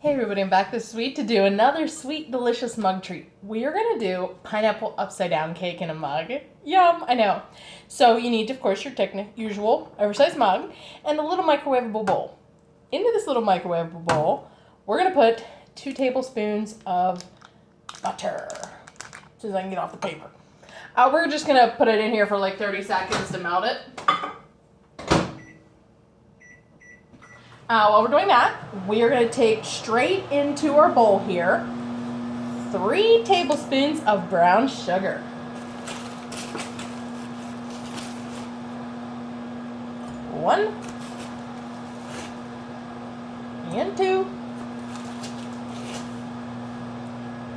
Hey everybody, I'm back this week to do another sweet, delicious mug treat. We are going to do pineapple upside down cake in a mug. Yum, I know. So you need, of course, your usual oversized mug and a little microwavable bowl. Into this little microwavable bowl, we're going to put 2 tablespoons of butter. As soon as I can get off the paper. We're just going to put it in here for like 30 seconds to melt it. While we're doing that, we are going to take straight into our bowl here 3 tablespoons of brown sugar. One and 2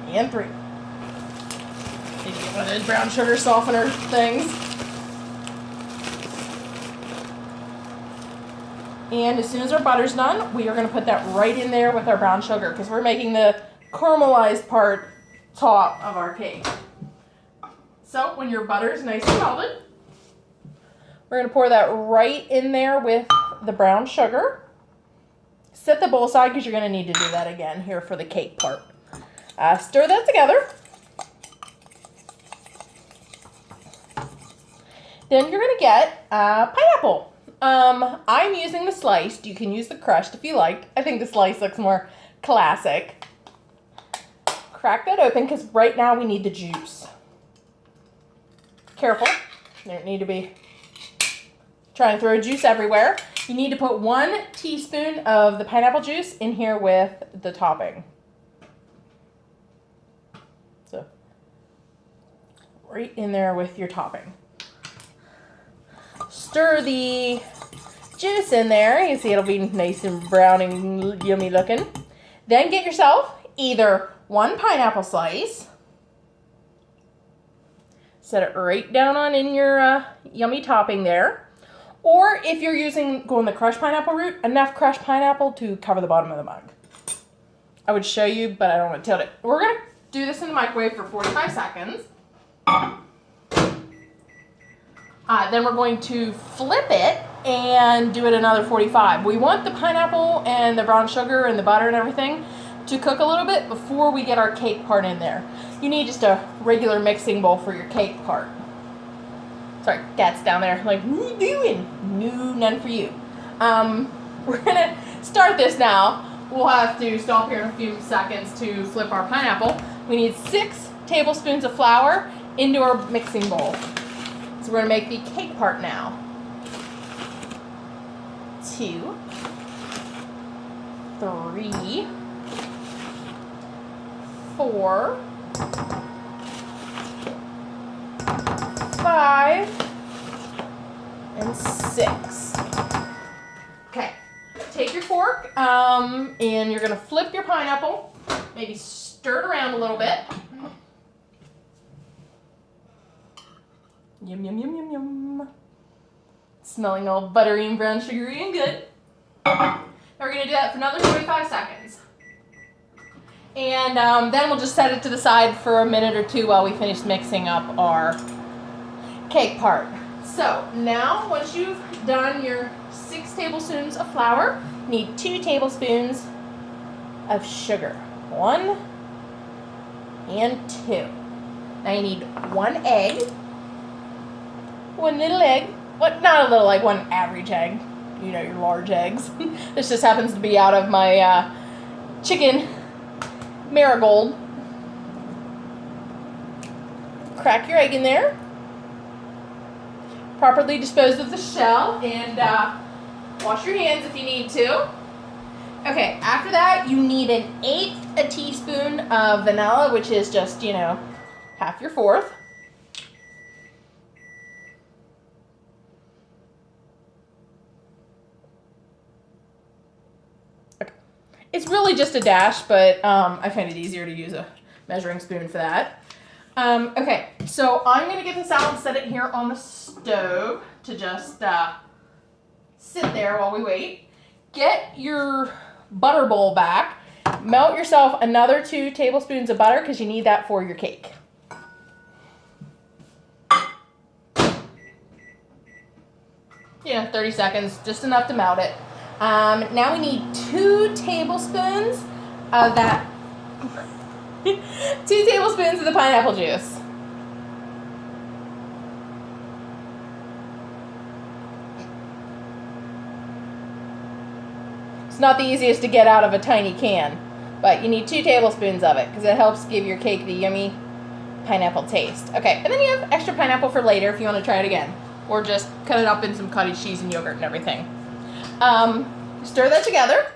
and 3. Need to get one of those brown sugar softener things. And as soon as our butter's done, we are going to put that right in there with our brown sugar because we're making the caramelized part top of our cake. So when your butter is nice and melted, we're going to pour that right in there with the brown sugar. Set the bowl aside because you're going to need to do that again here for the cake part. Stir that together. Then you're going to get pineapple. I'm using the sliced. You can use the crushed if you like. I think the sliced looks more classic. Crack that open because right now we need the juice. Careful. You don't need to be trying to throw juice everywhere. You need to put 1 teaspoon of the pineapple juice in here with the topping. So, right in there with your topping. Stir the juice in there. You see it'll be nice and brown and yummy looking. Then get yourself either 1 pineapple slice. Set it right down on in your yummy topping there. Or if you're going the crushed pineapple route, enough crushed pineapple to cover the bottom of the mug. I would show you, but I don't want to tilt it. We're going to do this in the microwave for 45 seconds. Then we're going to flip it and do it another 45. We want the pineapple and the brown sugar and the butter and everything to cook a little bit before we get our cake part in there. You need just a regular mixing bowl for your cake part. Sorry, cat's down there like, what are you doing? No, none for you. We're going to start this now. We'll have to stop here in a few seconds to flip our pineapple. We need 6 tablespoons of flour into our mixing bowl. So we're going to make the cake part now. 2, 3, 4, 5, and 6. Okay, take your fork and you're going to flip your pineapple. Maybe stir it around a little bit. Yum, yum, yum, yum, yum. Smelling all buttery and brown sugary and good. Now we're going to do that for another 45 seconds. And then we'll just set it to the side for a minute or 2 while we finish mixing up our cake part. So now once you've done your 6 tablespoons of flour, you need 2 tablespoons of sugar. 1 and 2. Now you need 1 egg. 1 little egg. What? Not a little egg, 1 average egg. You know, your large eggs. This just happens to be out of my chicken marigold. Crack your egg in there. Properly dispose of the shell and wash your hands if you need to. Okay, after that you need 1/8 a teaspoon of vanilla, which is just, you know, half your 4th. It's really just a dash, but I find it easier to use a measuring spoon for that. Okay, so I'm going to get this out and set it here on the stove to just sit there while we wait. Get your butter bowl back. Melt yourself another 2 tablespoons of butter because you need that for your cake. Yeah, 30 seconds, just enough to melt it. Now we need 2 tablespoons of that 2 tablespoons of the pineapple juice. It's not the easiest to get out of a tiny can, but you need 2 tablespoons of it because it helps give your cake the yummy pineapple taste. Okay, and then you have extra pineapple for later if you want to try it again, or just cut it up in some cottage cheese and yogurt and everything. Stir that together,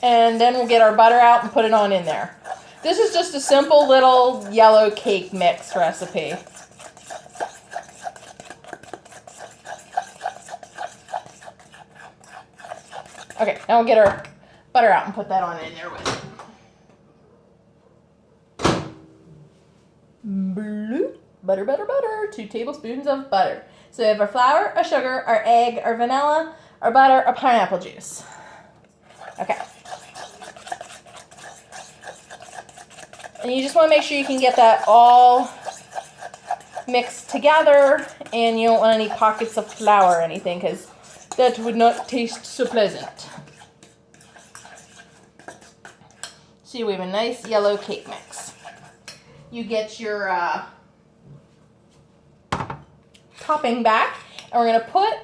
and then we'll get our butter out and put it on in there. This is just a simple little yellow cake mix recipe. Okay, now we'll get our butter out and put that on in there with it. Butter, butter, butter. 2 tablespoons of butter. So we have our flour, our sugar, our egg, our vanilla, our butter, our pineapple juice. Okay. And you just want to make sure you can get that all mixed together, and you don't want any pockets of flour or anything because that would not taste so pleasant. See, we have a nice yellow cake mix. You get your topping back, and we're going to put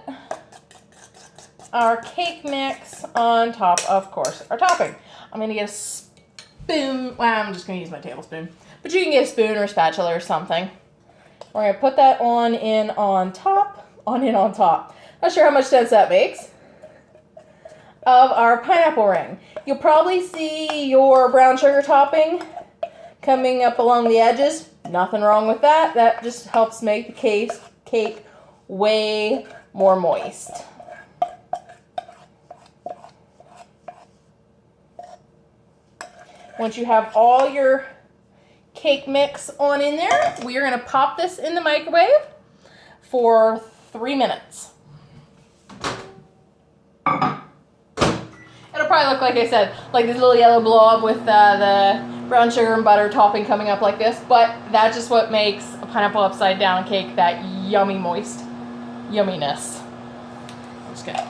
our cake mix on top, of course, our topping. I'm going to get a spoon. Well, I'm just going to use my tablespoon, but you can get a spoon or a spatula or something. We're going to put that on in on top. Not sure how much sense that makes. Of our pineapple ring. You'll probably see your brown sugar topping coming up along the edges. Nothing wrong with that. That just helps make the cake way more moist. Once you have all your cake mix on in there, we are going to pop this in the microwave for 3 minutes. It'll probably look, like I said, like this little yellow blob with the brown sugar and butter topping coming up like this, but that's just what makes a pineapple upside down cake that yummy moist yumminess. I'm just going to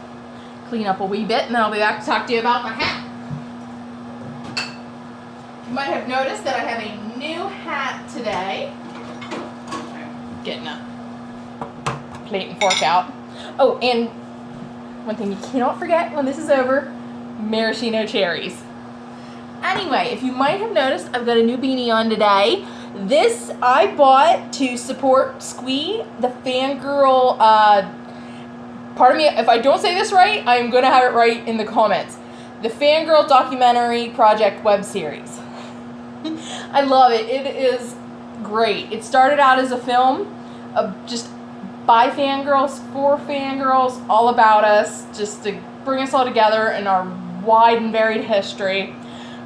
clean up a wee bit, and then I'll be back to talk to you about my hat. You might have noticed that I have a new hat today. Getting a plate and fork out. Oh, and one thing you cannot forget when this is over, maraschino cherries. Anyway, if you might have noticed, I've got a new beanie on today. This I bought to support Squee, the fangirl, pardon me, if I don't say this right, I'm going to have it right in the comments. The Fangirl Documentary Project web series. I love it. It is great. It started out as a film of just by fangirls, for fangirls, all about us, just to bring us all together in our wide and varied history.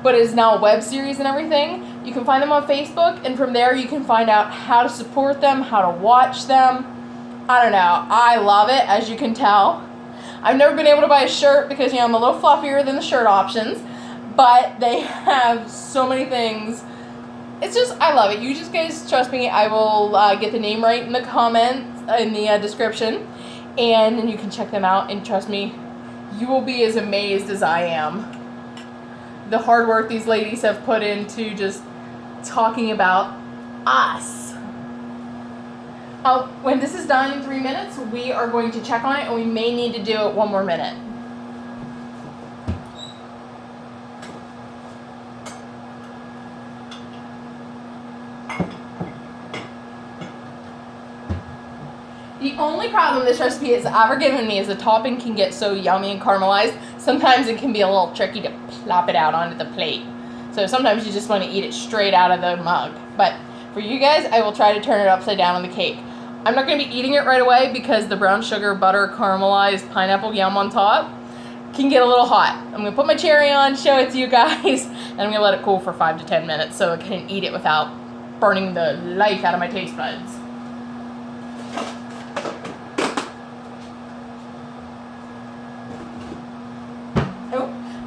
But it is now a web series and everything. You can find them on Facebook, and from there you can find out how to support them, how to watch them. I don't know. I love it, as you can tell. I've never been able to buy a shirt because, I'm a little fluffier than the shirt options, but they have so many things. It's just, I love it. You just guys trust me. I will get the name right in the comments, in the description, and then you can check them out, and trust me, you will be as amazed as I am. The hard work these ladies have put into just talking about us. When this is done in 3 minutes, we are going to check on it, and we may need to do it 1 more minute. The only problem this recipe has ever given me is the topping can get so yummy and caramelized. Sometimes it can be a little tricky to plop it out onto the plate. So sometimes you just want to eat it straight out of the mug. But for you guys, I will try to turn it upside down on the cake. I'm not going to be eating it right away because the brown sugar, butter, caramelized pineapple yum on top can get a little hot. I'm going to put my cherry on, show it to you guys, and I'm going to let it cool for 5 to 10 minutes so I can eat it without burning the life out of my taste buds.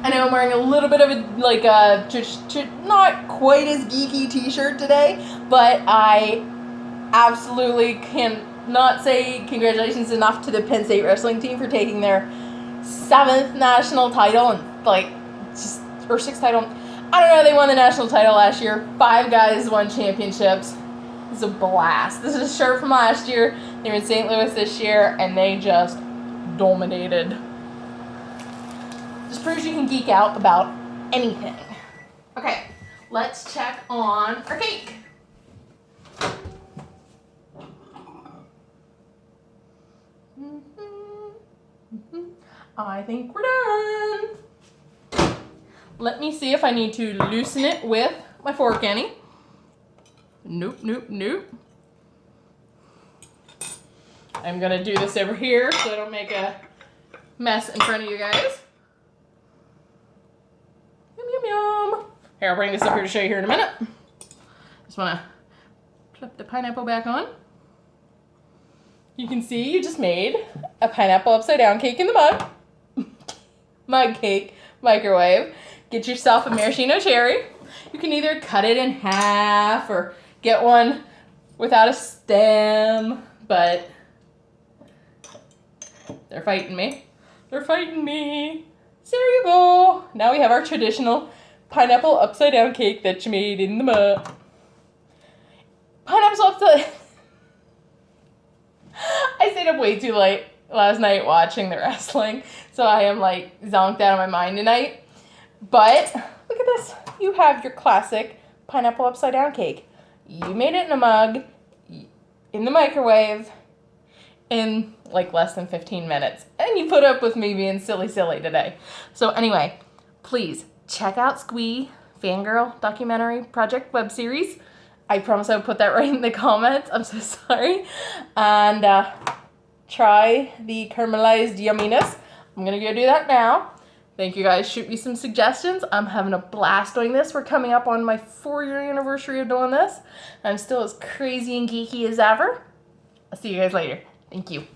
I know I'm wearing a little bit of a, not quite as geeky t-shirt today, but I absolutely cannot say congratulations enough to the Penn State wrestling team for taking their 7th national title, and just or 6 title. I don't know. They won the national title last year. 5 guys won championships. It's a blast. This is a shirt from last year. They were in St. Louis this year, and they just dominated. Just proves you can geek out about anything. Okay, let's check on our cake. I think we're done. Let me see if I need to loosen it with my fork any. Nope, nope, nope. I'm gonna do this over here so I don't make a mess in front of you guys. Yum, yum, yum. Here, I'll bring this up here to show you here in a minute. Just wanna flip the pineapple back on. You can see you just made a pineapple upside down cake in the mug. Mug cake, microwave. Get yourself a maraschino cherry. You can either cut it in half or get one without a stem, but they're fighting me. They're fighting me. So there you go. Now we have our traditional pineapple upside down cake that you made in the mug. Pineapple upside. I stayed up way too late last night watching the wrestling, so I am like zonked out of my mind tonight. But look at this. You have your classic pineapple upside down cake. You made it in a mug, in the microwave, in like less than 15 minutes. And you put up with me being silly today. So anyway, please check out Squee Fangirl documentary project web series. I promise I would put that right in the comments. I'm so sorry. And try the caramelized yumminess. I'm going to go do that now. Thank you guys. Shoot me some suggestions. I'm having a blast doing this. We're coming up on my 4-year anniversary of doing this. I'm still as crazy and geeky as ever. I'll see you guys later. Thank you.